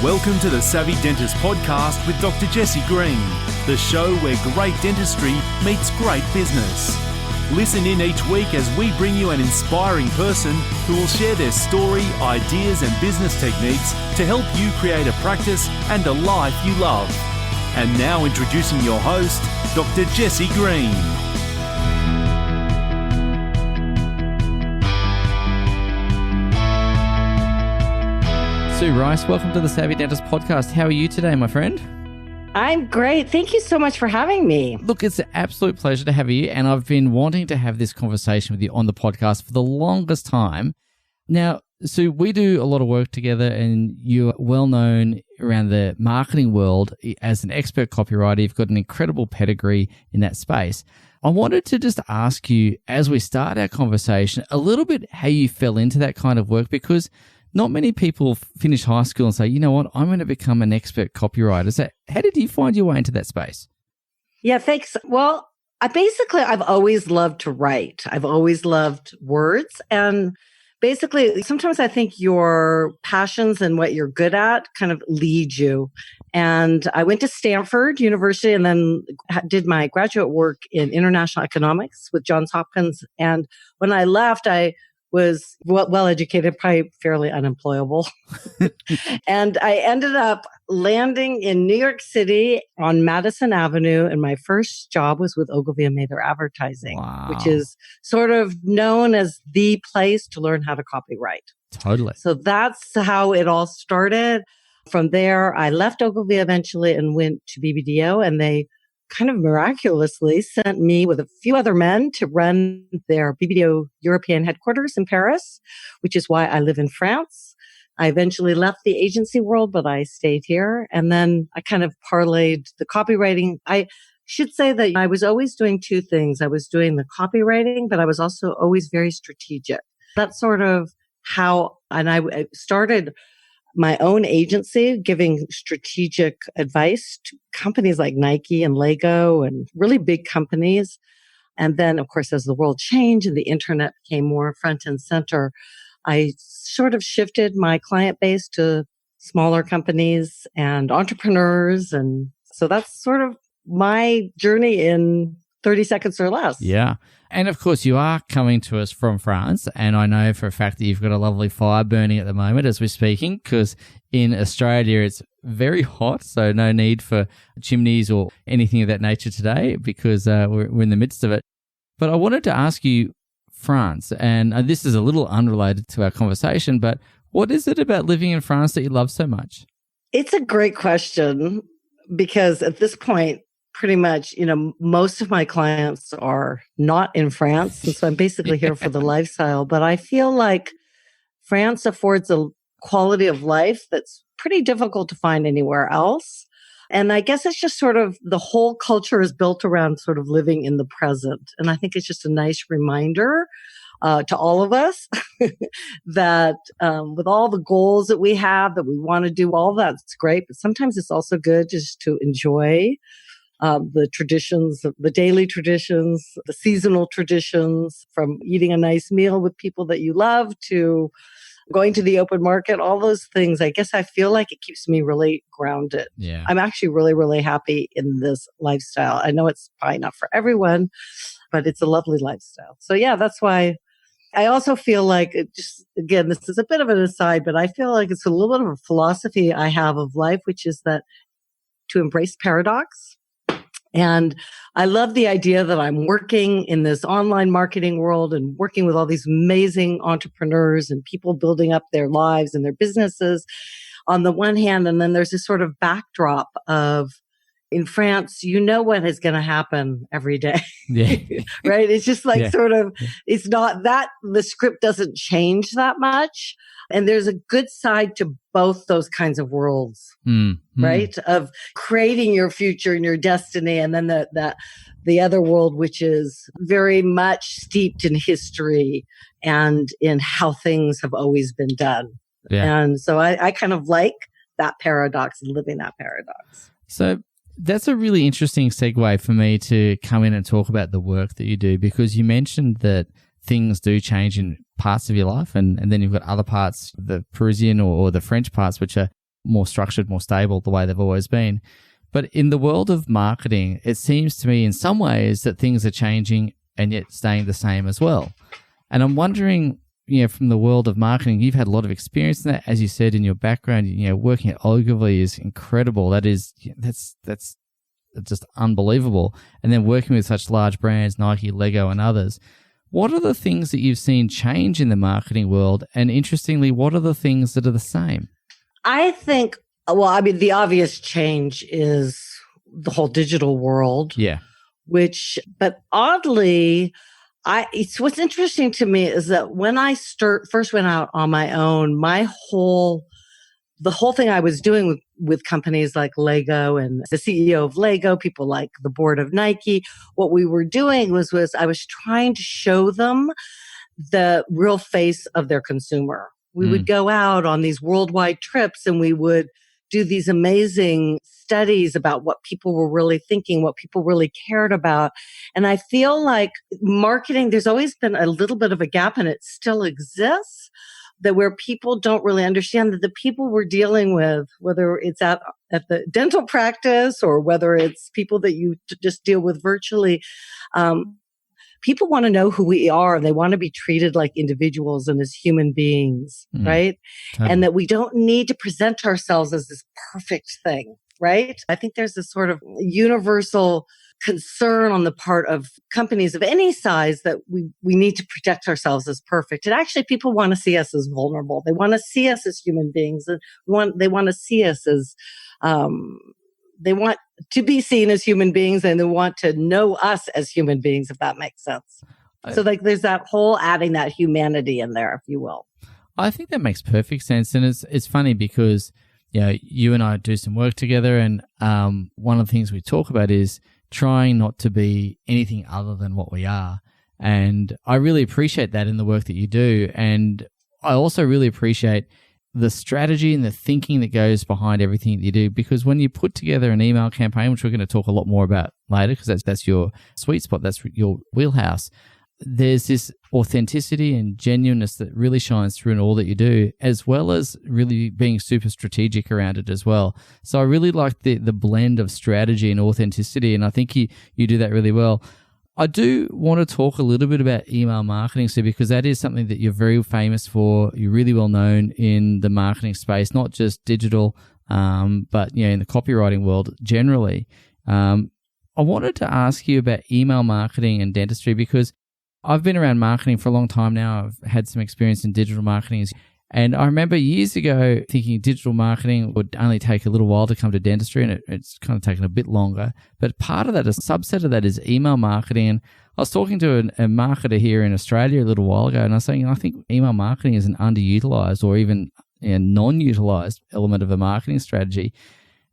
Welcome to the Savvy Dentist Podcast with Dr. Jesse Green, the show where great dentistry meets great business. Listen in each week as we bring you an inspiring person who will share their story, ideas, and business techniques to help you create a practice and a life you love. And now introducing your host, Dr. Jesse Green. Sue Rice, welcome to the Savvy Dentist Podcast. How are you today, my friend? I'm great. Thank you so much for having me. Look, it's an absolute pleasure to have you, and I've been wanting to have this conversation with you on the podcast for the longest time. Now, Sue, we do a lot of work together, and you're well known around the marketing world as an expert copywriter. You've got an incredible pedigree in that space. I wanted to just ask you, as we start our conversation, a little bit how you fell into that kind of work, because not many people finish high school and say, you know what, I'm going to become an expert copywriter. So how did you find your way into that space? Yeah, thanks. Well, I've always loved to write. I've always loved words. And basically, sometimes I think your passions and what you're good at kind of lead you. And I went to Stanford University and then did my graduate work in international economics with Johns Hopkins. And when I left, I was well-educated, probably fairly unemployable. And I ended up landing in New York City on Madison Avenue. And my first job was with Ogilvy and Mather Advertising, Wow. which is sort of known as the place to learn how to copyright. Totally. So that's how it all started. From there, I left Ogilvy eventually and went to BBDO, and they kind of miraculously sent me with a few other men to run their BBDO European headquarters in Paris, which is why I live in France. I eventually left the agency world, but I stayed here. And then I kind of parlayed the copywriting. I should say that I was always doing two things. I was doing the copywriting, but I was also always very strategic. That's sort of how, and I started my own agency giving strategic advice to companies like Nike and Lego and really big companies. And then, of course, as the world changed and the internet became more front and center, I sort of shifted my client base to smaller companies and entrepreneurs. And so that's sort of my journey in 30 seconds or less. Yeah. And of course, you are coming to us from France. And I know for a fact that you've got a lovely fire burning at the moment as we're speaking, because in Australia, it's very hot. So no need for chimneys or anything of that nature today, because we're in the midst of it. But I wanted to ask you, France, and this is a little unrelated to our conversation, but what is it about living in France that you love so much? It's a great question, because at this point, pretty much, most of my clients are not in France. And so I'm basically here for the lifestyle. But I feel like France affords a quality of life that's pretty difficult to find anywhere else. And I guess it's just sort of the whole culture is built around sort of living in the present. And I think it's just a nice reminder to all of us that with all the goals that we have, that we want to do, all that's great. But sometimes it's also good just to enjoy the traditions, the daily traditions, the seasonal traditions, from eating a nice meal with people that you love to going to the open market, all those things. I guess I feel like it keeps me really grounded. Yeah. I'm actually really, really happy in this lifestyle. I know it's probably not for everyone, but it's a lovely lifestyle. So yeah, that's why I also feel like again, this is a bit of an aside, but I feel like it's a little bit of a philosophy I have of life, which is that to embrace paradox. And I love the idea that I'm working in this online marketing world and working with all these amazing entrepreneurs and people building up their lives and their businesses on the one hand. And then there's this sort of backdrop of, in France, what is going to happen every day. Yeah. Right? It's just like sort of, it's not that the script doesn't change that much. And there's a good side to both those kinds of worlds, right? Of creating your future and your destiny. And then the other world, which is very much steeped in history and in how things have always been done. Yeah. And so I kind of like that paradox and living that paradox. So that's a really interesting segue for me to come in and talk about the work that you do, because you mentioned that things do change in parts of your life, and then you've got other parts, the Parisian or the French parts, which are more structured, more stable the way they've always been. But in the world of marketing, it seems to me in some ways that things are changing and yet staying the same as well. And I'm wondering, from the world of marketing, you've had a lot of experience in that. As you said in your background, working at Ogilvy is incredible. That's just unbelievable. And then working with such large brands, Nike, Lego, and others. What are the things that you've seen change in the marketing world? And interestingly, what are the things that are the same? I think, the obvious change is the whole digital world. Yeah. But oddly, what's interesting to me is that when I first went out on my own, the whole thing I was doing with companies like Lego and the CEO of Lego, people like the board of Nike, what we were doing was I was trying to show them the real face of their consumer. We would go out on these worldwide trips and we would do these amazing studies about what people were really thinking, what people really cared about. And I feel like marketing, there's always been a little bit of a gap, and it still exists, that where people don't really understand that the people we're dealing with, whether it's at the dental practice or whether it's people that you just deal with virtually, people want to know who we are. They want to be treated like individuals and as human beings, right? And that we don't need to present ourselves as this perfect thing, right? I think there's this sort of universal concern on the part of companies of any size that we need to project ourselves as perfect. And actually, people want to see us as vulnerable. They want to see us as human beings. And they want to see us as, they want to be seen as human beings, and they want to know us as human beings, if that makes sense. So there's that whole adding that humanity in there, if you will. I think that makes perfect sense. And it's funny because, you and I do some work together, and one of the things we talk about is trying not to be anything other than what we are. And I really appreciate that in the work that you do. And I also really appreciate the strategy and the thinking that goes behind everything that you do, because when you put together an email campaign, which we're going to talk a lot more about later, because that's your sweet spot, that's your wheelhouse, there's this authenticity and genuineness that really shines through in all that you do, as well as really being super strategic around it as well. So I really like the blend of strategy and authenticity, and I think you do that really well. I do want to talk a little bit about email marketing, so because that is something that you're very famous for. You're really well known in the marketing space, not just digital, but in the copywriting world generally. I wanted to ask you about email marketing and dentistry, because I've been around marketing for a long time now. I've had some experience in digital marketing. And I remember years ago thinking digital marketing would only take a little while to come to dentistry, and it's kind of taken a bit longer. But part of that, a subset of that, is email marketing. And I was talking to a marketer here in Australia a little while ago, and I was saying, I think email marketing is an underutilized or even a non-utilized element of a marketing strategy.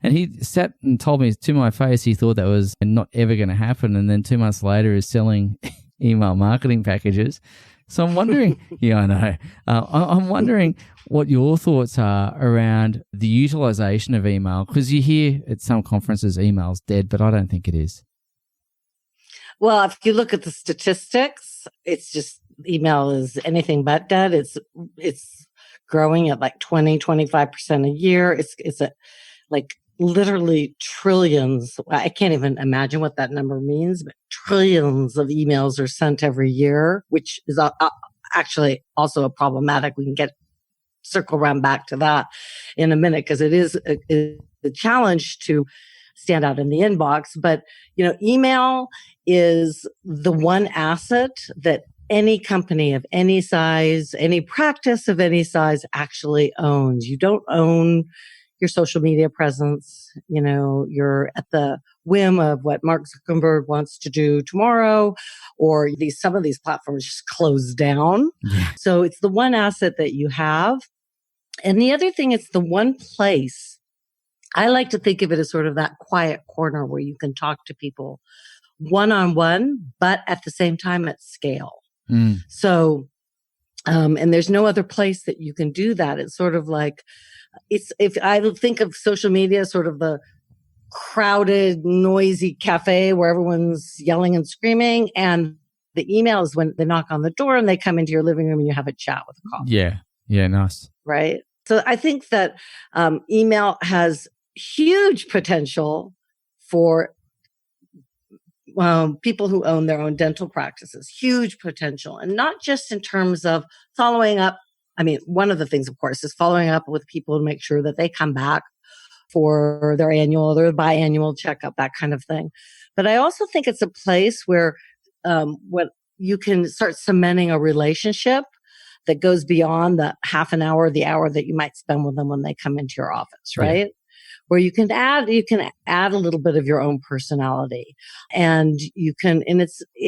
And he sat and told me to my face he thought that was not ever going to happen. And then 2 months later is selling email marketing packages. So I'm wondering, I know. I'm wondering what your thoughts are around the utilization of email, because you hear at some conferences email's dead, but I don't think it is. Well, if you look at the statistics, it's just email is anything but dead. It's growing at like 20-25% a year. It's like literally trillions. I can't even imagine what that number means, but trillions of emails are sent every year, which is actually also a problematic. We can circle around back to that in a minute, because it is a challenge to stand out in the inbox. But, email is the one asset that any company of any size, any practice of any size actually owns. You don't own your social media presence. You're at the whim of what Mark Zuckerberg wants to do tomorrow, or some of these platforms just close down. Yeah. So it's the one asset that you have. And the other thing, it's the one place. I like to think of it as sort of that quiet corner where you can talk to people one-on-one, but at the same time at scale. So, and there's no other place that you can do that. It's sort of like, if I think of social media, sort of the crowded, noisy cafe where everyone's yelling and screaming, and the email is when they knock on the door and they come into your living room and you have a chat with a coffee. Yeah. Yeah. Nice. Right. So I think that email has huge potential for people who own their own dental practices, huge potential. And not just in terms of following up. I mean, one of the things, of course, is following up with people to make sure that they come back for their annual or their biannual checkup, that kind of thing. But I also think it's a place where what you can start cementing a relationship that goes beyond the half an hour, the hour that you might spend with them when they come into your office, right? Yeah. Where you can add a little bit of your own personality, and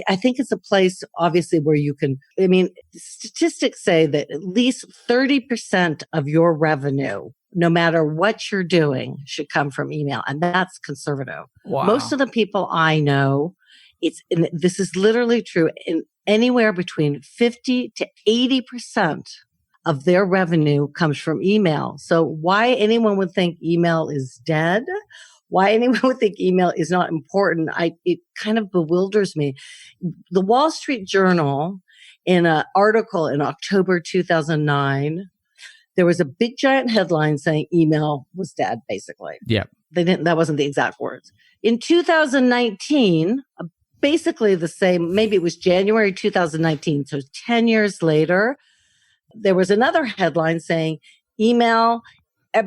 I think it's a place obviously where you can, I mean, statistics say that at least 30% of your revenue, no matter what you're doing, should come from email. And that's conservative. Wow. Most of the people I know, this is literally true, in anywhere between 50 to 80% of their revenue comes from email. So why anyone would think email is dead, why anyone would think email is not important, it kind of bewilders me. The Wall Street Journal, in an article in October 2009, there was a big giant headline saying email was dead, basically. Yeah. That wasn't the exact words. In 2019, basically the same, maybe it was January 2019, so 10 years later, there was another headline saying email,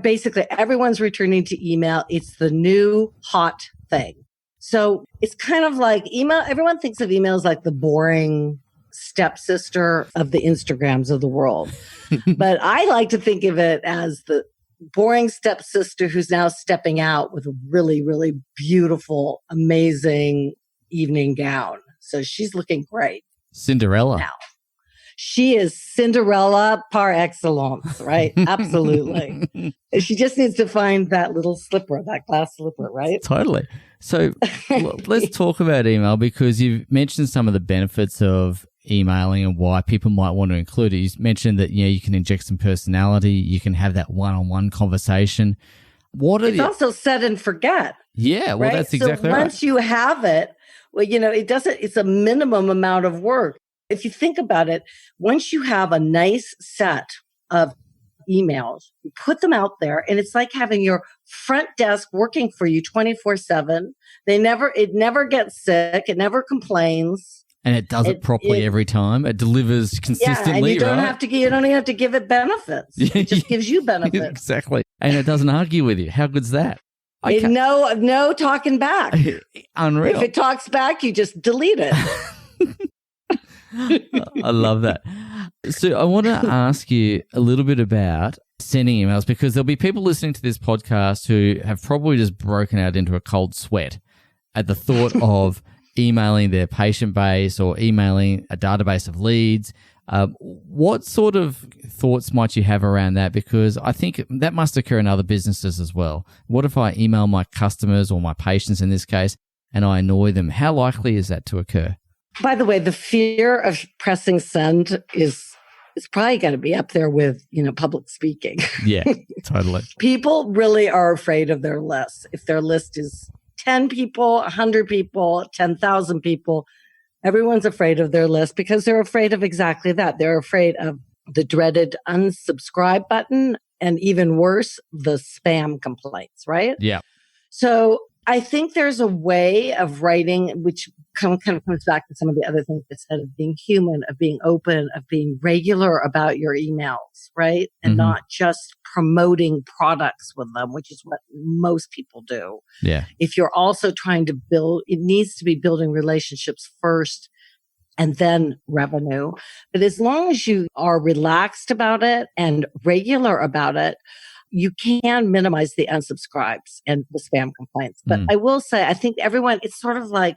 basically everyone's returning to email. It's the new hot thing. So it's kind of like email. Everyone thinks of email as like the boring stepsister of the Instagrams of the world. But I like to think of it as the boring stepsister who's now stepping out with a really, really beautiful, amazing evening gown. So she's looking great. Cinderella. Now. She is Cinderella par excellence, right? Absolutely. She just needs to find that little slipper, that glass slipper, right? Totally. So let's talk about email, because you've mentioned some of the benefits of emailing and why people might want to include it. You mentioned that, you can inject some personality, you can have that one-on-one conversation. It's also set and forget. Yeah, well, right? That's exactly right. So once you have it, well, it's a minimum amount of work. If you think about it, once you have a nice set of emails, you put them out there, and it's like having your front desk working for you 24/7. It never gets sick. It never complains. And it does it properly every time. It delivers consistently, and you don't right? You don't even have to give it benefits. It just gives you benefits. Exactly. And it doesn't argue with you. How good's that? No talking back. Unreal. If it talks back, you just delete it. I love that. So I want to ask you a little bit about sending emails, because there'll be people listening to this podcast who have probably just broken out into a cold sweat at the thought of emailing their patient base or emailing a database of leads. What sort of thoughts might you have around that? Because I think that must occur in other businesses as well. What if I email my customers, or my patients in this case, and I annoy them? How likely is that to occur? By the way, the fear of pressing send is probably going to be up there with, public speaking. Yeah, totally. People really are afraid of their list. If their list is 10 people, 100 people, 10,000 people, everyone's afraid of their list because they're afraid of exactly that. They're afraid of the dreaded unsubscribe button, and even worse, the spam complaints, right? Yeah. So I think there's a way of writing, which kind of comes back to some of the other things I said, of being human, of being open, of being regular about your emails, right? And not just promoting products with them, which is what most people do. Yeah. If you're also trying to it needs to be building relationships first and then revenue. But as long as you are relaxed about it and regular about it, you can minimize the unsubscribes and the spam complaints. But I will say, I think it's sort of like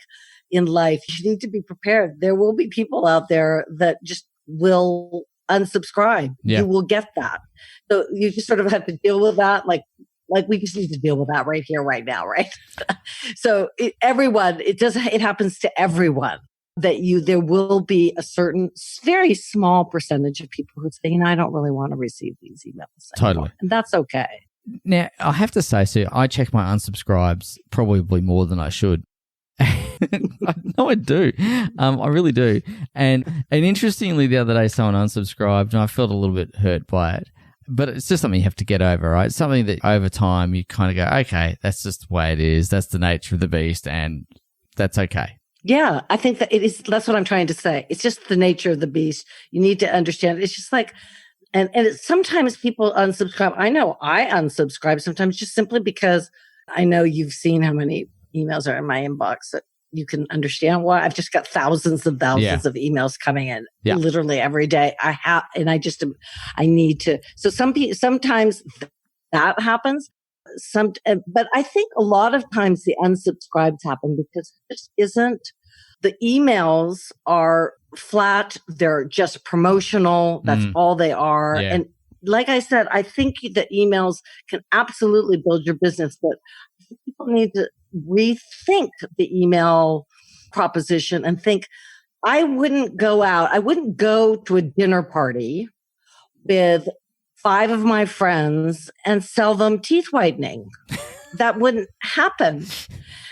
in life, you need to be prepared. There will be people out there that just will unsubscribe. Yeah. You will get that. So you just sort of have to deal with that. Like we just need to deal with that right here, right now, right? So it happens to everyone. There will be a certain very small percentage of people who say, I don't really want to receive these emails anymore. Totally. And that's okay. Now, I have to say, Sue, I check my unsubscribes probably more than I should. No, I do. I really do. And interestingly, the other day, someone unsubscribed, and I felt a little bit hurt by it. But it's just something you have to get over, right? Something that over time you kind of go, okay, that's just the way it is. That's the nature of the beast, and that's okay. Yeah, I think that it is. That's what I'm trying to say. It's just the nature of the beast. You need to understand. It's just like, and sometimes people unsubscribe. I know I unsubscribe sometimes just simply because I know you've seen how many emails are in my inbox that you can understand why. I've just got thousands and thousands of emails coming in literally every day. I need to. So sometimes that happens. But I think a lot of times the unsubscribes happen because the emails are flat. They're just promotional. That's all they are. Yeah. And like I said, I think that emails can absolutely build your business, but people need to rethink the email proposition and think, I wouldn't go to a dinner party with 5 of my friends and sell them teeth whitening. That wouldn't happen,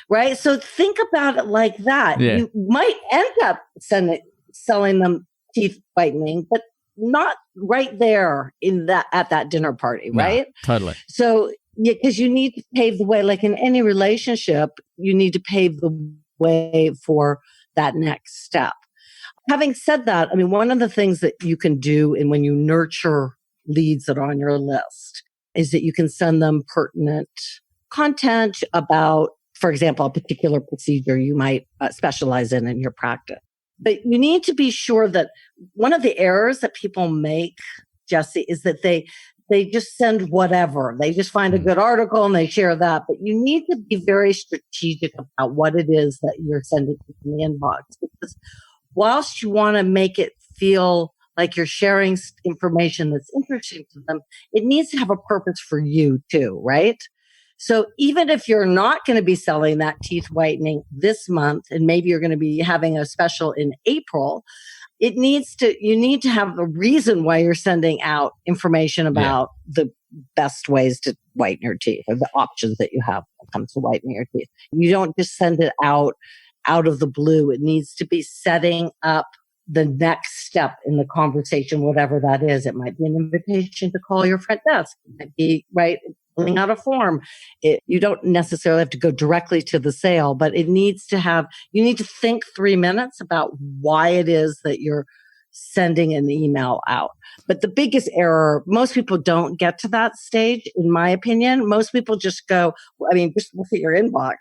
right? So think about it like that. Yeah. You might end up selling them teeth whitening, but not right there at that dinner party, right? No, totally. So, yeah, because you need to pave the way. Like in any relationship, you need to pave the way for that next step. Having said that, I mean, one of the things that you can do when you nurture leads that are on your list is that you can send them pertinent content about, for example, a particular procedure you might specialize in your practice. But you need to be sure that one of the errors that people make, Jesse, is that they just send whatever. They just find a good article and they share that. But you need to be very strategic about what it is that you're sending in the inbox. Because whilst you want to make it feel like you're sharing information that's interesting to them, it needs to have a purpose for you too, right? So even if you're not going to be selling that teeth whitening this month, and maybe you're going to be having a special in April, you need to have a reason why you're sending out information about the best ways to whiten your teeth or the options that you have when it comes to whitening your teeth. You don't just send it out of the blue. It needs to be setting up the next step in the conversation, whatever that is. It might be an invitation to call your front desk. It might be, right, filling out a form. You don't necessarily have to go directly to the sale, but you need to think 3 minutes about why it is that you're sending an email out. But the biggest error, most people don't get to that stage, in my opinion. Most people just go, just look at your inbox,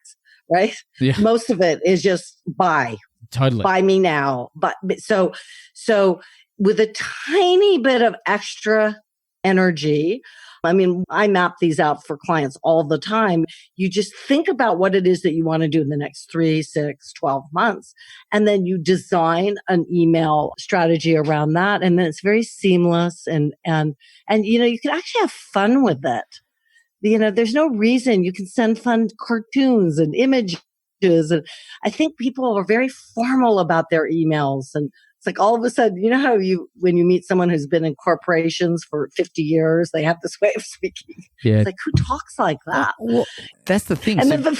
right? Yeah. Most of it is just buy. Totally. Buy me now. But so with a tiny bit of extra energy, I map these out for clients all the time. You just think about what it is that you want to do in the next 3, 6, 12 months. And then you design an email strategy around that. And then it's very seamless and you can actually have fun with it. There's no reason. You can send fun cartoons and images. And I think people are very formal about their emails. And it's like all of a sudden, you know how when you meet someone who's been in corporations for 50 years, they have this way of speaking. Yeah. It's like, who talks like that? Well, that's the thing. And then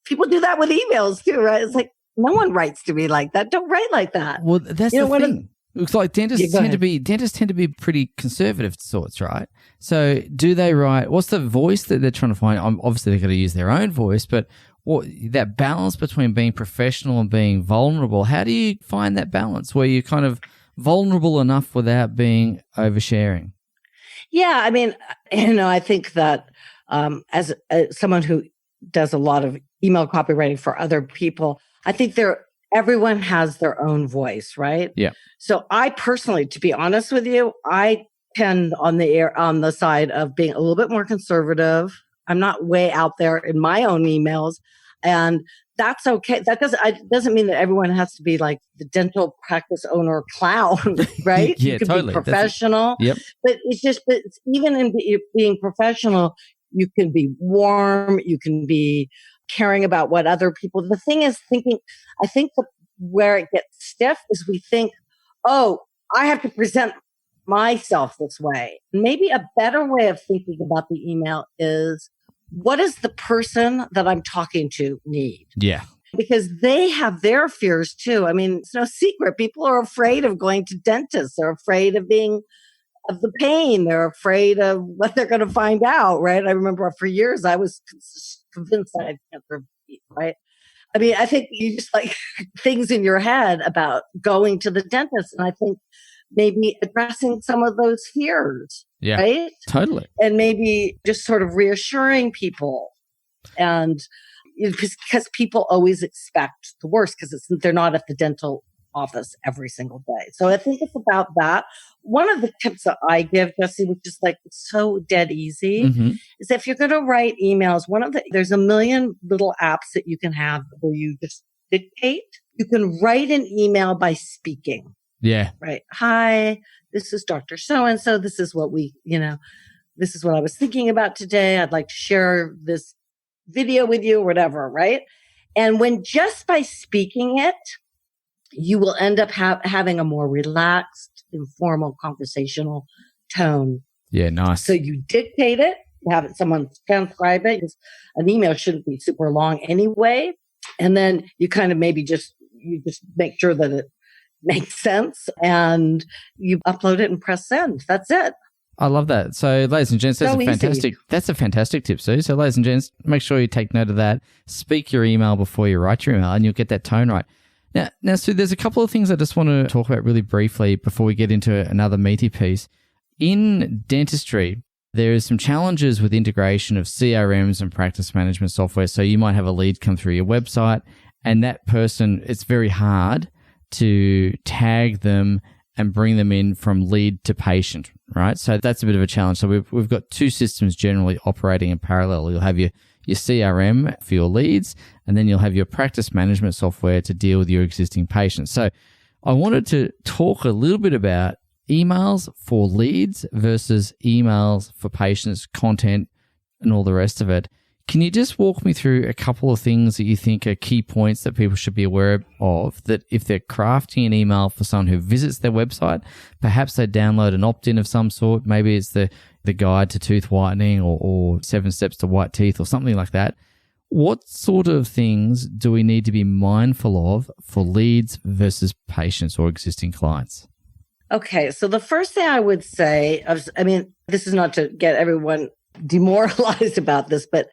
people do that with emails too, right? It's like, no one writes to me like that. Don't write like that. Well, that's the thing. Looks like dentists tend to be pretty conservative sorts, right? So do they write, what's the voice that they're trying to find? Obviously they've got to use their own voice, but that balance between being professional and being vulnerable, how do you find that balance where you're kind of vulnerable enough without being oversharing? Yeah, I think that as someone who does a lot of email copywriting for other people, I think everyone has their own voice, right? Yeah. So I personally, to be honest with you, I tend on the side of being a little bit more conservative. I'm not way out there in my own emails, and that's okay. That doesn't mean that everyone has to be like the dental practice owner clown, right? Yeah, you can totally. be professional. Yep. But even in being professional, you can be warm. You can be caring about what other people. The thing is I think where it gets stiff is we think, oh, I have to present myself this way. Maybe a better way of thinking about the email is, what does the person that I'm talking to need? Yeah. Because they have their fears too. It's no secret. People are afraid of going to dentists. They're afraid of being of the pain. They're afraid of what they're going to find out, right? I remember for years I was convinced I had cancer of teeth, right? I mean, I think you just like things in your head about going to the dentist. And I think maybe addressing some of those fears, right? Totally. And maybe just sort of reassuring people. And because people always expect the worst because they're not at the dental office every single day. So I think it's about that. One of the tips that I give, Jesse, which is like so dead easy, is if you're going to write emails, there's a million little apps that you can have where you just dictate. You can write an email by speaking. Yeah. Right. Hi, this is Dr. So-and-so. This is what this is what I was thinking about today. I'd like to share this video with you or whatever. Right. And when just by speaking it, you will end up having a more relaxed, informal, conversational tone. Yeah, nice. So you dictate it, you have someone transcribe it. An email shouldn't be super long anyway. And then you kind of maybe just make sure that it makes sense and you upload it and press send. That's it. I love that. So, ladies and gents, that's a fantastic tip, Sue. So, ladies and gents, make sure you take note of that. Speak your email before you write your email and you'll get that tone right. Now, Sue, there's a couple of things I just want to talk about really briefly before we get into another meaty piece. In dentistry, there is some challenges with integration of CRMs and practice management software. So you might have a lead come through your website and that person, it's very hard to tag them and bring them in from lead to patient, right? So that's a bit of a challenge. So we've got two systems generally operating in parallel. You'll have your CRM for your leads, and then you'll have your practice management software to deal with your existing patients. So I wanted to talk a little bit about emails for leads versus emails for patients, content, and all the rest of it. Can you just walk me through a couple of things that you think are key points that people should be aware of, that if they're crafting an email for someone who visits their website, perhaps they download an opt-in of some sort, maybe it's the guide to tooth whitening or 7 steps to white teeth or something like that. What sort of things do we need to be mindful of for leads versus patients or existing clients? Okay, so the first thing I would say, I mean, this is not to get everyone demoralized about this, but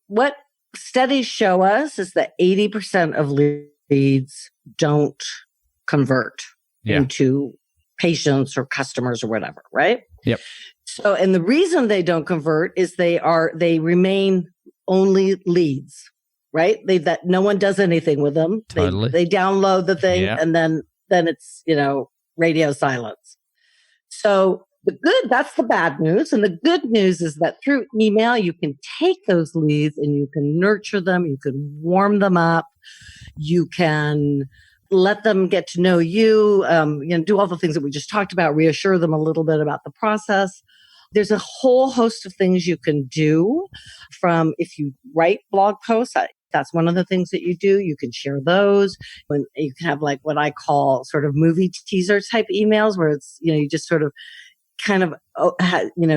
what studies show us is that 80% of leads don't convert into patients or customers or whatever, right? Yep. So, and the reason they don't convert is they remain only leads, right? That no one does anything with them. Totally. They download the thing and then it's, radio silence. So that's the bad news. And the good news is that through email, you can take those leads and you can nurture them. You can warm them up. You can let them get to know you, do all the things that we just talked about, reassure them a little bit about the process. There's a whole host of things you can do from if you write blog posts. That's one of the things that you do. You can share those. When you can have like what I call sort of movie teaser type emails where it's, you just sort of kind of,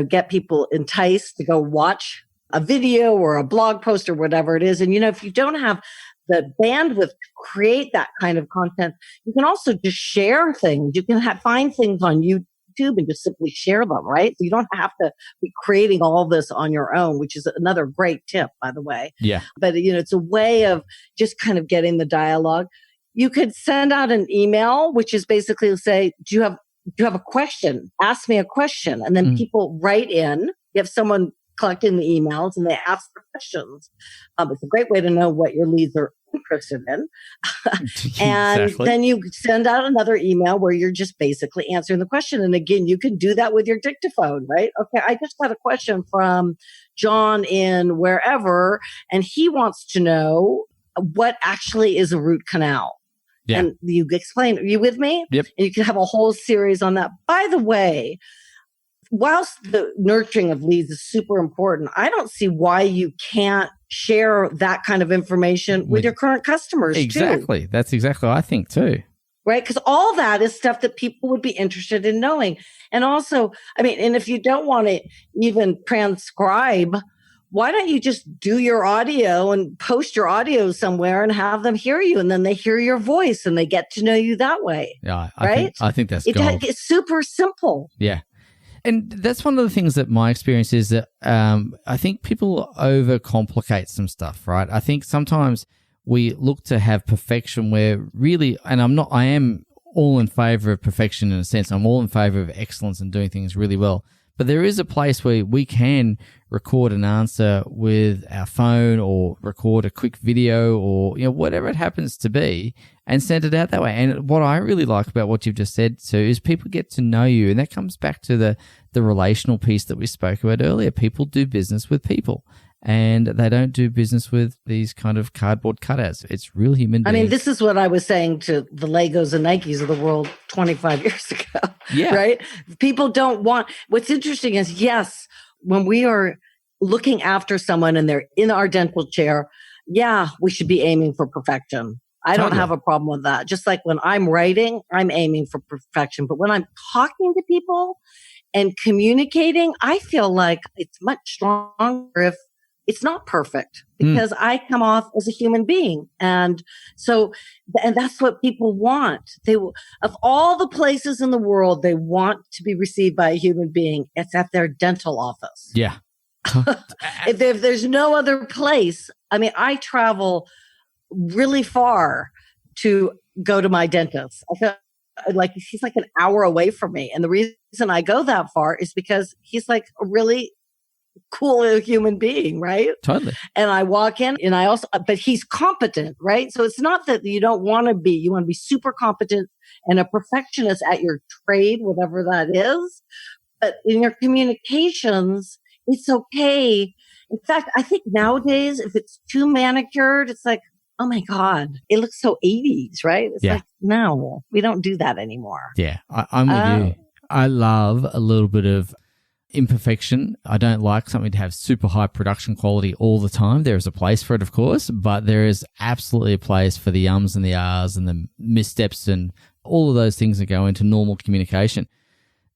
get people enticed to go watch a video or a blog post or whatever it is. And, if you don't have the bandwidth to create that kind of content, you can also just share things. You can find things on YouTube and just simply share them, right? So you don't have to be creating all this on your own, which is another great tip, by the way. Yeah. But, it's a way of just kind of getting the dialogue. You could send out an email, which is basically say, do you have a question? Ask me a question. And then people write in. You have someone collecting the emails and they ask the questions. It's a great way to know what your leads are interested in. And Exactly. then you send out another email where you're just basically answering the question. And again, you can do that with your dictaphone, right? Okay, I just got a question from John in wherever, and he wants to know what actually is a root canal. Yeah. And you explain, are you with me? Yep. And you can have a whole series on that. By the way, whilst the nurturing of leads is super important, I don't see why you can't share that kind of information with your current customers Exactly. too. That's exactly what I think too. Right? Because all that is stuff that people would be interested in knowing. And also, and if you don't want to even transcribe, why don't you just do your audio and post your audio somewhere and have them hear you, and then they hear your voice and they get to know you that way. Yeah, I think that's gold. It's super simple. Yeah. And that's one of the things that my experience is that I think people overcomplicate some stuff, right? I think sometimes we look to have perfection where really, and I am all in favor of perfection in a sense. I'm all in favor of excellence and doing things really well. But there is a place where we can record an answer with our phone or record a quick video or whatever it happens to be and send it out that way. And what I really like about what you've just said, Sue, is people get to know you. And that comes back to the relational piece that we spoke about earlier. People do business with people. And they don't do business with these kind of cardboard cutouts. It's real human beings. I mean, this is what I was saying to the Legos and Nikes of the world 25 years ago, right? People don't want, what's interesting is, yes, when we are looking after someone and they're in our dental chair, we should be aiming for perfection. I don't have a problem with that. Just like when I'm writing, I'm aiming for perfection. But when I'm talking to people and communicating, I feel like it's much stronger if it's not perfect, because I come off as a human being. And so, and that's what people want. Of all the places in the world they want to be received by a human being, it's at their dental office. Yeah. If there's no other place, I mean, I travel really far to go to my dentist. I feel like he's like an hour away from me. And the reason I go that far is because he's like a really cool human being, right? Totally. And I walk in and but he's competent, right? So it's not that you want to be super competent and a perfectionist at your trade, whatever that is. But in your communications, it's okay. In fact, I think nowadays, if it's too manicured, it's like, oh my God, it looks so 80s, right? It's like, no, we don't do that anymore. Yeah, I'm with you. I love a little bit of imperfection. I don't like something to have super high production quality all the time. There is a place for it, of course, but there is absolutely a place for the ums and the ahs and the missteps and all of those things that go into normal communication.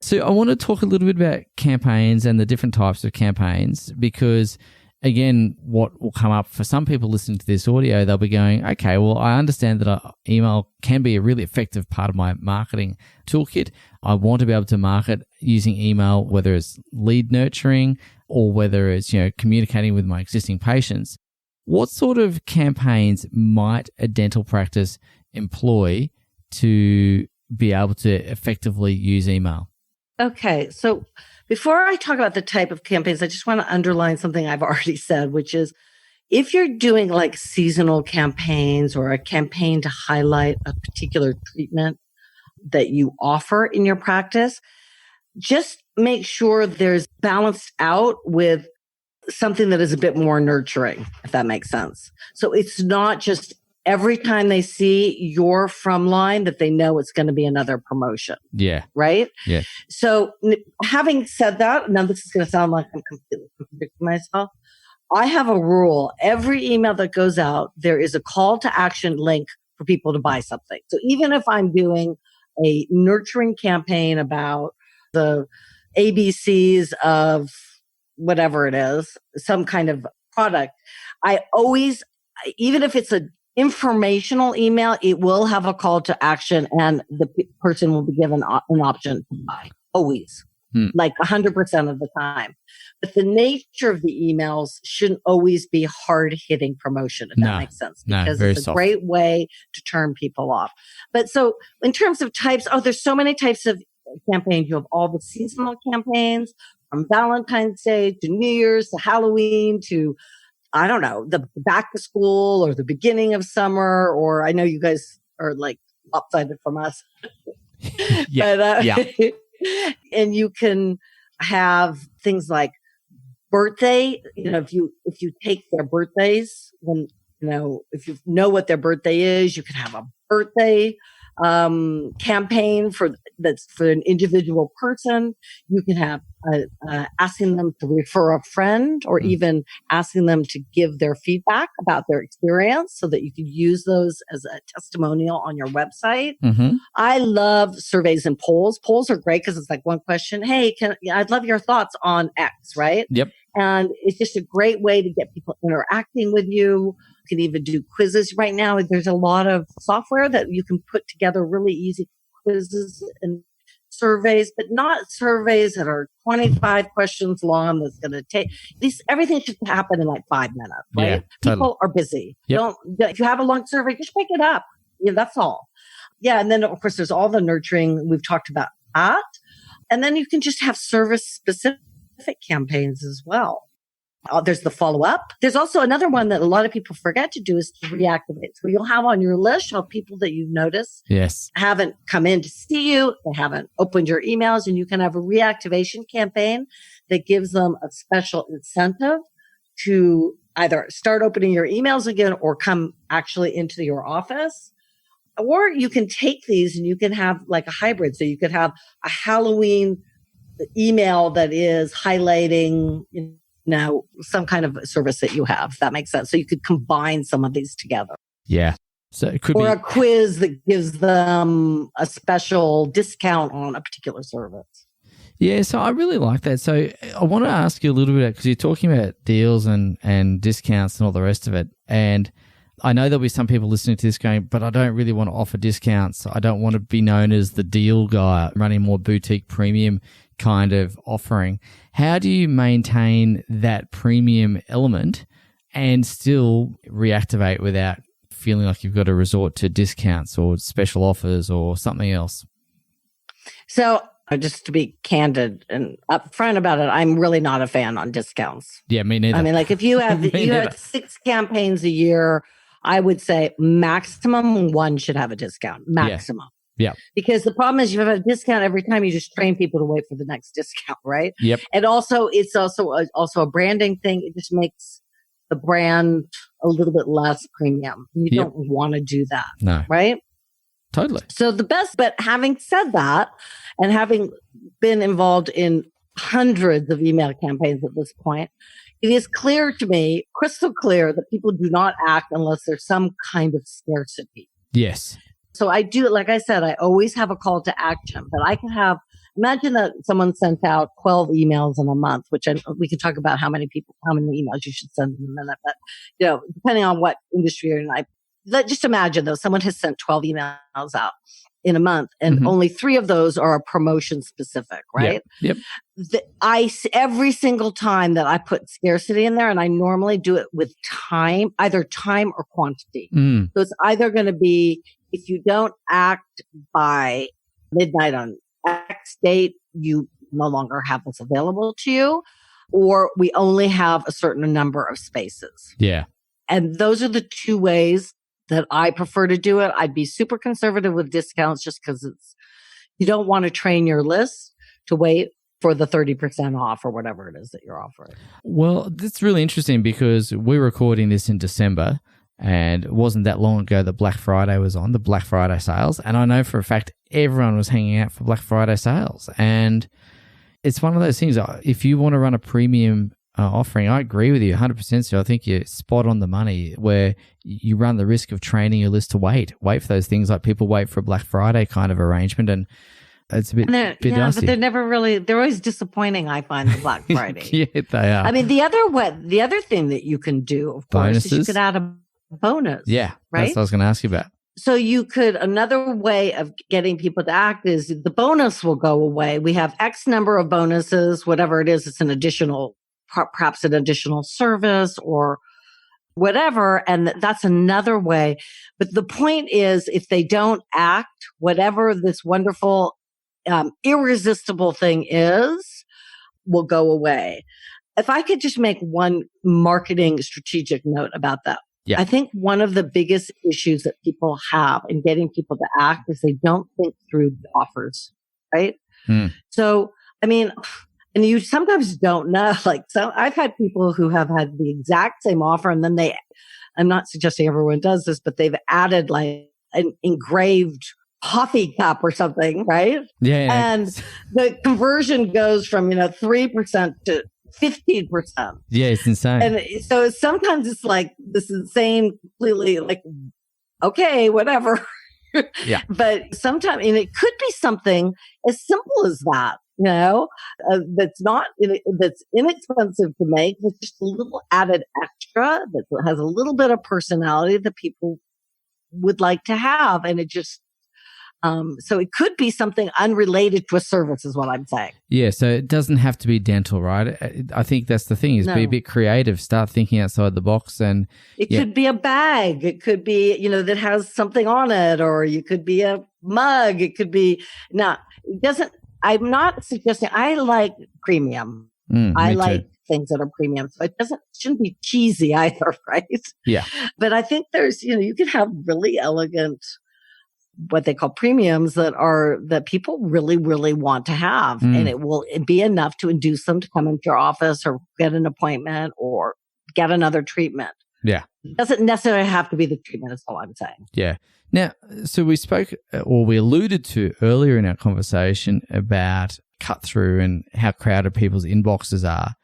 So I want to talk a little bit about campaigns and the different types of campaigns, because again, what will come up for some people listening to this audio, they'll be going, okay, well, I understand that email can be a really effective part of my marketing toolkit. I want to be able to market using email, whether it's lead nurturing or whether it's, communicating with my existing patients. What sort of campaigns might a dental practice employ to be able to effectively use email? Okay, so before I talk about the type of campaigns, I just want to underline something I've already said, which is if you're doing like seasonal campaigns or a campaign to highlight a particular treatment that you offer in your practice, just make sure there's balanced out with something that is a bit more nurturing, if that makes sense. So it's not just every time they see your from line that they know it's going to be another promotion. Yeah. Right? Yeah. So having said that, now this is going to sound like I'm completely contradicting myself. I have a rule. Every email that goes out, there is a call to action link for people to buy something. So even if I'm doing a nurturing campaign about the ABCs of whatever it is, some kind of product, I always, even if it's an informational email, it will have a call to action and the person will be given an option to buy. Always. Like 100% of the time. But the nature of the emails shouldn't always be hard-hitting promotion, if that makes sense. Because it's a great way to turn people off. But so in terms of types, there's so many types of campaigns. You have all the seasonal campaigns from Valentine's Day to New Year's to Halloween to, I don't know, the back to school or the beginning of summer, or I know you guys are like lopsided from us. And you can have things like birthday, if you take their birthdays, when, if you know what their birthday is, you can have a birthday campaign that's for an individual person. You can have asking them to refer a friend, or even asking them to give their feedback about their experience so that you can use those as a testimonial on your website. I love surveys and polls. Polls are great because it's like one question. Hey, I'd love your thoughts on X, right? Yep. And it's just a great way to get people interacting with you. You can even do quizzes. Right now, there's a lot of software that you can put together really easy quizzes and surveys, but not surveys that are 25 questions long. That's going to take everything should happen in like 5 minutes, right? Yeah, totally. People are busy. Yep. If you have a long survey, just pick it up. Yeah, that's all. Yeah. And then of course there's all the nurturing we've talked about that. And then you can just have service specific campaigns as well. There's the follow-up. There's also another one that a lot of people forget to do is to reactivate. So you'll have on your list of people that you've noticed haven't come in to see you. They haven't opened your emails, and you can have a reactivation campaign that gives them a special incentive to either start opening your emails again or come actually into your office. Or you can take these and you can have like a hybrid. So you could have a Halloween email that is highlighting, some kind of service that you have, if that makes sense. So you could combine some of these together. Yeah. So it could be a be quiz that gives them a special discount on a particular service. Yeah, so I really like that. So I want to ask you a little bit, because you're talking about deals and discounts and all the rest of it. And I know there'll be some people listening to this going, but I don't really want to offer discounts. I don't want to be known as the deal guy running more boutique premium kind of offering. How do you maintain that premium element and still reactivate without feeling like you've got to resort to discounts or special offers or something else? So just to be candid and upfront about it, I'm really not a fan on discounts. Yeah, me neither. I mean, like if you have had 6 campaigns a year, I would say maximum 1 should have a discount. Maximum. Yeah. Because the problem is you have a discount every time, you just train people to wait for the next discount, right? Yep. And also it's also a branding thing. It just makes the brand a little bit less premium. You don't want to do that. No. Right? Totally. So but having said that, and having been involved in hundreds of email campaigns at this point, it is clear to me, crystal clear, that people do not act unless there's some kind of scarcity. Yes. So I do, like I said, I always have a call to action, but I can imagine that someone sent out 12 emails in a month, which we can talk about how many emails you should send in a minute, but, depending on what industry you're in, just imagine though, someone has sent 12 emails out in a month and only 3 of those are promotion specific, right? Yep. Every single time that I put scarcity in there, and I normally do it with time, either time or quantity. So it's either going to be, if you don't act by midnight on X date, you no longer have this available to you, or we only have a certain number of spaces. Yeah. And those are the 2 ways that I prefer to do it. I'd be super conservative with discounts just because you don't want to train your list to wait for the 30% off or whatever it is that you're offering. Well, that's really interesting because we're recording this in December. And it wasn't that long ago that Black Friday was on, the Black Friday sales. And I know for a fact everyone was hanging out for Black Friday sales. And it's one of those things, if you want to run a premium offering, I agree with you 100%. So I think you're spot on the money, where you run the risk of training your list to wait for those things, like people wait for a Black Friday kind of arrangement. And it's a bit nasty. But they're always disappointing, I find, the Black Friday. Yeah, they are. I mean, the other thing that you can do, of course, is you could add a bonus. Yeah, right? That's what I was going to ask you about. So another way of getting people to act is the bonus will go away. We have X number of bonuses, whatever it is, it's perhaps an additional service or whatever. And that's another way. But the point is, if they don't act, whatever this wonderful, irresistible thing is, will go away. If I could just make one marketing strategic note about that. Yeah. I think one of the biggest issues that people have in getting people to act is they don't think through the offers, right? So, I mean, and you sometimes don't know, so I've had people who have had the exact same offer, and then I'm not suggesting everyone does this, but they've added like an engraved coffee cup or something, right? Yeah. And the conversion goes from, 3% to 15%. Yeah, it's insane. And so sometimes it's like this insane, completely like, okay, whatever. Yeah. But sometimes, and it could be something as simple as that, that's inexpensive to make. It's just a little added extra that has a little bit of personality that people would like to have. And it just, So it could be something unrelated to a service is what I'm saying. Yeah, so it doesn't have to be dental, right? I think that's the thing, is be a bit creative, start thinking outside the box. And it could be a bag. It could be, that has something on it, or you could be a mug. It could be, I'm not suggesting, I like premium. I like things that are premium. So it shouldn't be cheesy either, right? Yeah. But I think there's, you can have really elegant, what they call premiums that people really, really want to have. And it will be enough to induce them to come into your office or get an appointment or get another treatment. Yeah. It doesn't necessarily have to be the treatment, is all I'm saying. Yeah. Now, so we spoke, or we alluded to earlier in our conversation about cut through and how crowded people's inboxes are.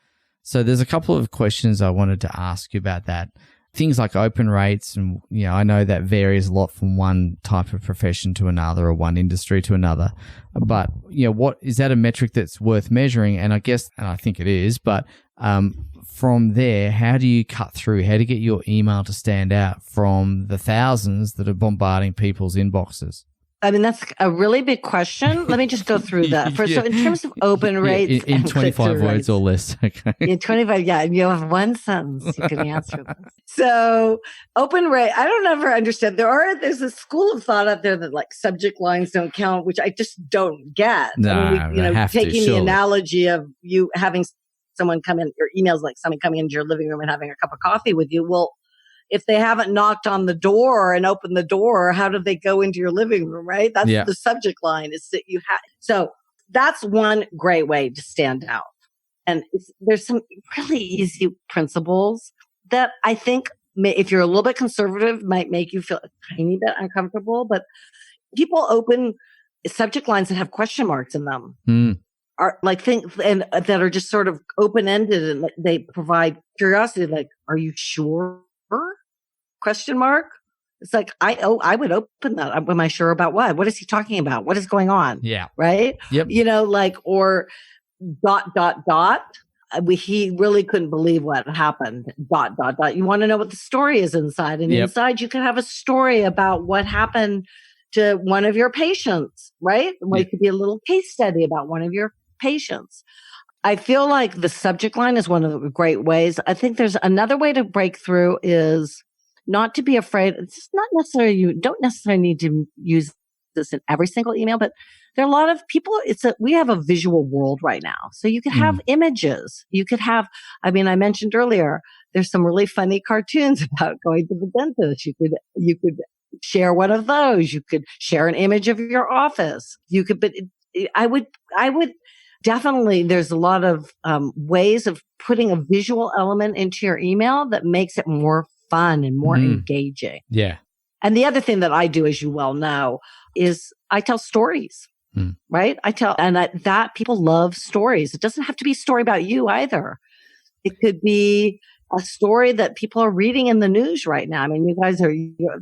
So there's a couple of questions I wanted to ask you about that. Things like open rates, and I know that varies a lot from one type of profession to another, or one industry to another. But what is that a metric that's worth measuring? And I guess, and I think it is, but from there, how do you cut through? How do you get your email to stand out from the thousands that are bombarding people's inboxes? I mean, that's a really big question. Let me just go through that. First, so in terms of open rates. In 25 words or less. Okay. In 25, yeah. And you have one sentence you can answer this. So open rate, I don't ever understand. There's a school of thought out there that like subject lines don't count, which I just don't get. Taking the analogy of you having someone come in, your emails like someone coming into your living room and having a cup of coffee with you. Well, if they haven't knocked on the door and opened the door, how did they go into your living room, right? That's the subject line is that you have. So that's one great way to stand out. And there's some really easy principles that I think if you're a little bit conservative, might make you feel a tiny bit uncomfortable. But people open subject lines that have question marks in them. Are like things and that are just sort of open-ended, and they provide curiosity. Like, are you sure? Question mark. It's like, I would open that. Am I sure about what? What is he talking about? What is going on? Yeah. Right. Yep. Or ... He really couldn't believe what happened. ... You want to know what the story is inside, and inside you can have a story about what happened to one of your patients, right? Well, it could be a little case study about one of your patients. I feel like the subject line is one of the great ways. I think there's another way to break through is not to be afraid. It's just not necessarily, you don't necessarily need to use this in every single email, but there are a lot of people. We have a visual world right now. So you could have images. You could have, I mentioned earlier, there's some really funny cartoons about going to the dentist. You could share one of those. You could share an image of your office. But I would definitely, there's a lot of ways of putting a visual element into your email that makes it more fun and more engaging. Yeah. And the other thing that I do, as you well know, is I tell stories, right? That people love stories. It doesn't have to be a story about you either. It could be a story that people are reading in the news right now. I mean, you guys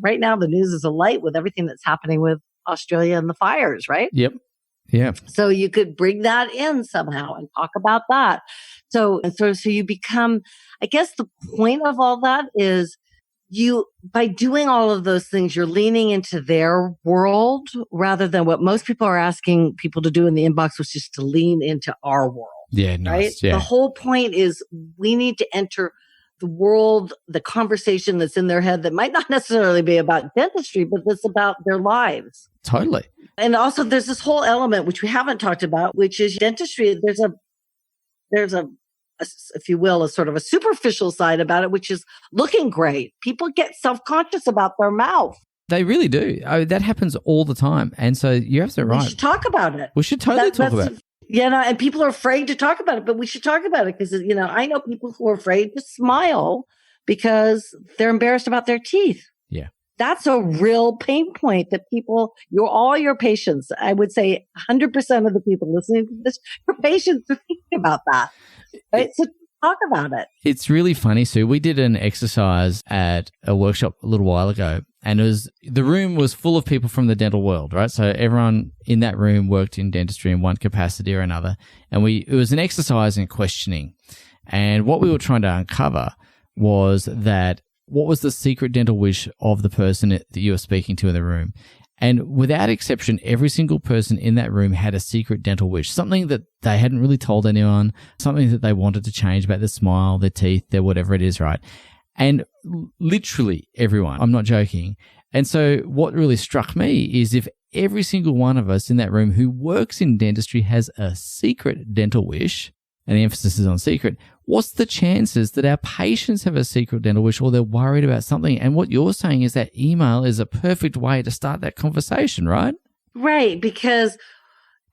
right now, the news is alight with everything that's happening with Australia and the fires, right? Yep. Yeah. So you could bring that in somehow and talk about that. So you become, I guess the point of all that is by doing all of those things, you're leaning into their world rather than what most people are asking people to do in the inbox, which is to lean into our world. Yeah. Nice. Right. Yeah. The whole point is we need to enter the world, the conversation that's in their head that might not necessarily be about dentistry, but that's about their lives. Totally. And also there's this whole element, which we haven't talked about, which is dentistry. There's a, if you will, a sort of a superficial side about it, which is looking great. People get self-conscious about their mouth. They really do. That happens all the time. And so you're absolutely right. We should talk about it. We should totally talk about it. And people are afraid to talk about it, but we should talk about it because, I know people who are afraid to smile because they're embarrassed about their teeth. Yeah. That's a real pain point that all your patients, I would say 100% of the people listening to this, your patients are thinking about that. Right? So talk about it. It's really funny, Sue. We did an exercise at a workshop a little while ago, and the room was full of people from the dental world, right? So everyone in that room worked in dentistry in one capacity or another. And it was an exercise in questioning. And what we were trying to uncover was that what was the secret dental wish of the person that you were speaking to in the room. And without exception, every single person in that room had a secret dental wish, something that they hadn't really told anyone, something that they wanted to change about their smile, their teeth, their whatever it is, right? And literally everyone, I'm not joking. And so what really struck me is if every single one of us in that room who works in dentistry has a secret dental wish, and the emphasis is on secret, what's the chances that our patients have a secret dental wish or they're worried about something? And what you're saying is that email is a perfect way to start that conversation, right? Right, because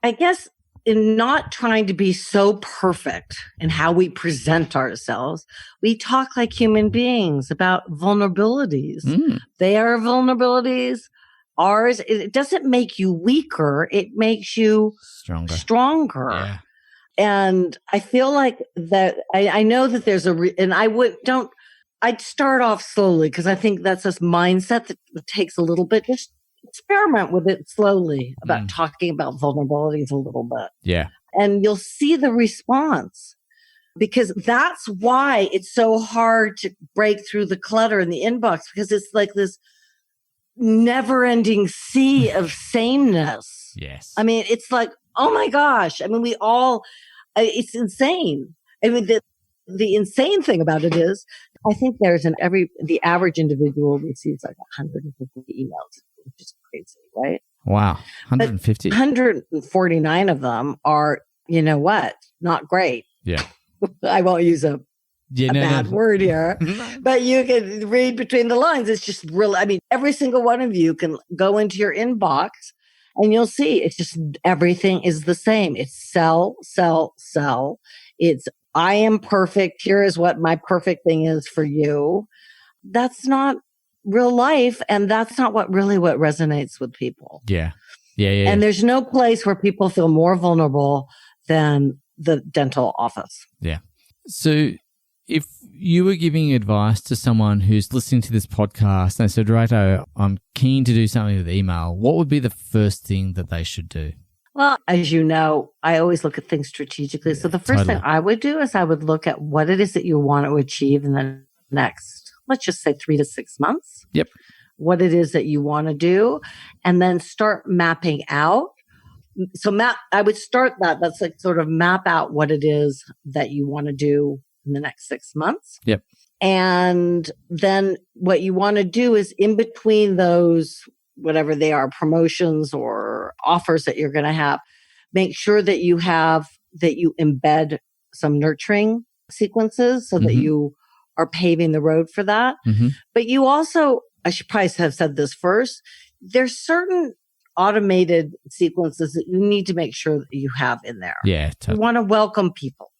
I guess in not trying to be so perfect in how we present ourselves, we talk like human beings about vulnerabilities. They are vulnerabilities. Ours, it doesn't make you weaker. It makes you stronger. Yeah. And I feel like that I know that there's I'd start off slowly because I think that's this mindset that takes a little bit. Just experiment with it slowly about talking about vulnerabilities a little bit. Yeah. And you'll see the response, because that's why it's so hard to break through the clutter in the inbox, because it's like this never-ending sea of sameness. Yes. I mean, it's like, oh my gosh. I mean, it's insane. I mean, the insane thing about it is, I think the average individual receives like 150 emails, which is crazy, right? Wow. 150. 149 of them are, you know what? Not great. Yeah. I won't use a bad word here, but you can read between the lines. It's just really, I mean, every single one of you can go into your inbox and you'll see it's just everything is the same. It's sell, sell, sell. It's I am perfect. Here is what my perfect thing is for you. That's not real life. And that's not what resonates with people. Yeah. And there's no place where people feel more vulnerable than the dental office. Yeah. So if you were giving advice to someone who's listening to this podcast and they said, righto, I'm keen to do something with email, what would be the first thing that they should do? Well, as you know, I always look at things strategically. Yeah, so the first thing I would do is I would look at what it is that you want to achieve in the next, let's just say 3 to 6 months. Yep. What it is that you want to do, and then start mapping out. So I would start that. That's like sort of map out what it is that you want to do in the next 6 months. Yep. And then what you want to do is in between those, whatever they are, promotions or offers that you're going to have, make sure that you embed some nurturing sequences so that you are paving the road for that. But you also, I should probably have said this first, there's certain automated sequences that you need to make sure that you have in there. Yeah. You want to welcome people.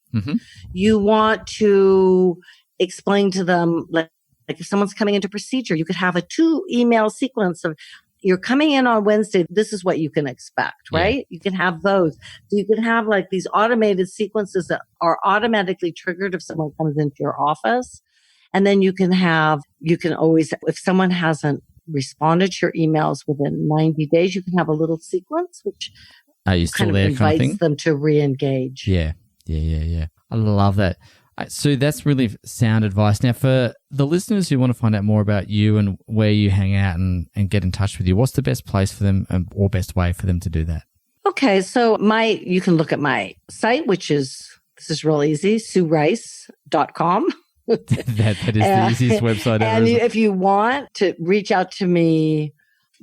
You want to explain to them, like if someone's coming into procedure, you could have a 2 email sequence of, you're coming in on Wednesday, this is what you can expect, right? Yeah. You can have those. So you can have like these automated sequences that are automatically triggered if someone comes into your office. And then you can always, if someone hasn't responded to your emails within 90 days, you can have a little sequence, which Are you still there, kind of thing? Invites them to re-engage. Yeah. I love that. So that's really sound advice. Now, for the listeners who want to find out more about you and where you hang out and get in touch with you, what's the best place for them or best way for them to do that? Okay, so you can look at my site, this is real easy, SueRice.com. that is the easiest website ever. And if you want to reach out to me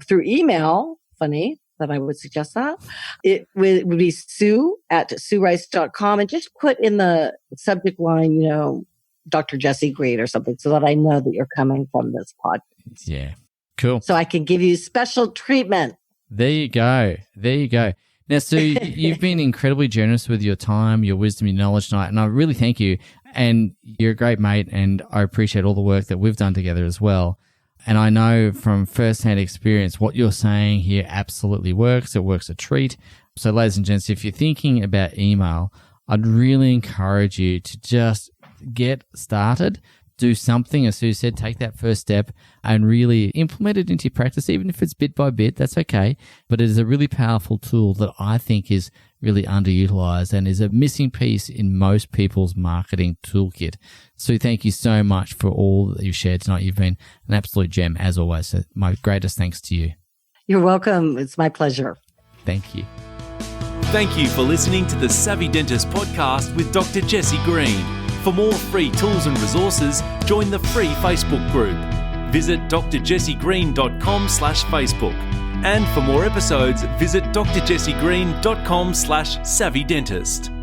through email, funny that I would suggest that, it would be Sue@SueRice.com, and just put in the subject line, Dr. Jessie Green or something, so that I know that you're coming from this podcast. Yeah, cool. So I can give you special treatment. There you go. Now, Sue, you've been incredibly generous with your time, your wisdom, your knowledge tonight, and I really thank you. And you're a great mate, and I appreciate all the work that we've done together as well. And I know from firsthand experience what you're saying here absolutely works. It works a treat. So, ladies and gents, if you're thinking about email, I'd really encourage you to just get started. Do something, as Sue said, take that first step and really implement it into your practice, even if it's bit by bit, that's okay. But it is a really powerful tool that I think is really underutilized and is a missing piece in most people's marketing toolkit. Sue, thank you so much for all that you've shared tonight. You've been an absolute gem as always. So my greatest thanks to you. You're welcome. It's my pleasure. Thank you. Thank you for listening to the Savvy Dentist podcast with Dr. Jessie Green. For more free tools and resources, join the free Facebook group. Visit drjessiegreen.com/Facebook. And for more episodes, visit drjessiegreen.com/savvydentist.